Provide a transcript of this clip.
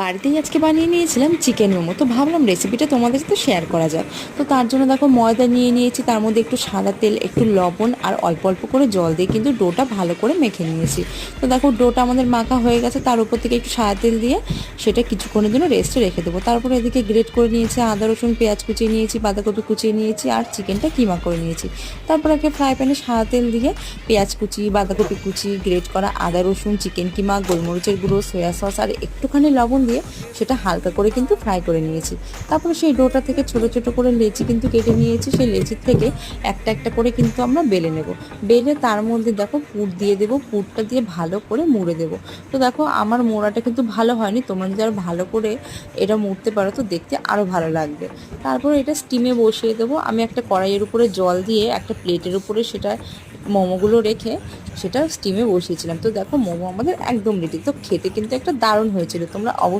বাড়িতেই আজকে বানিয়ে নিয়েছিলাম চিকেন মোমো। তো ভাবলাম রেসিপিটা তোমাদের সাথে শেয়ার করা যাক। তো তার জন্য দেখো ময়দা নিয়ে নিয়েছি, তার মধ্যে একটু সাদা তেল, একটু লবণ আর অল্প অল্প করে জল দিয়ে কিন্তু ডোটা ভালো করে মেখে নিয়েছি। তো দেখো ডোটা আমাদের মাখা হয়ে গেছে, তার উপর থেকে একটু সাদা তেল দিয়ে সেটা কিছুক্ষণের জন্য রেস্টে রেখে দেবো। তারপরে এদিকে গ্রেট করে নিয়েছি আদা রসুন, পেঁয়াজ কুচিয়ে নিয়েছি, বাঁধাকপি কুচিয়ে নিয়েছি আর চিকেনটা কিমা করে নিয়েছি। তারপর একটা ফ্রাই প্যানে সাদা তেল দিয়ে পেঁয়াজ কুচি, বাঁধাকপি কুচি, গ্রেট করা আদা রসুন, চিকেন কিমা, গোলমরিচের গুঁড়ো, সয়া সস আর একটুখানি লবণ দিয়ে সেটা হালকা করে কিন্তু ফ্রাই করে নিয়েছি। তারপরে সেই ডোটা থেকে ছোট ছোট করে লেচি কিন্তু কেটে নিয়েছি। সেই লেচির থেকে একটা একটা করে কিন্তু আমরা বেলে নেব। বেলে তার মধ্যে দেখো পুর দিয়ে দেবো, পুরটা দিয়ে ভালো করে মুড়ে দেবো। তো দেখো আমার মোড়াটা কিন্তু ভালো হয়নি, তোমরা যদি আরো ভালো করে এটা মুড়তে পারো তো দেখতে আরো ভালো লাগবে। তারপরে এটা স্টিমে বসিয়ে দেবো। আমি একটা কড়াইয়ের উপরে জল দিয়ে একটা প্লেটের উপরে সেটা মোমোগুলো রেখে সেটা স্টিমে বসিয়েছিলাম। তো দেখো মোমো আমাদের একদম রেডি। তো খেতে কিন্তু একটা দারুণ হয়েছিল, তোমরা অবশ্যই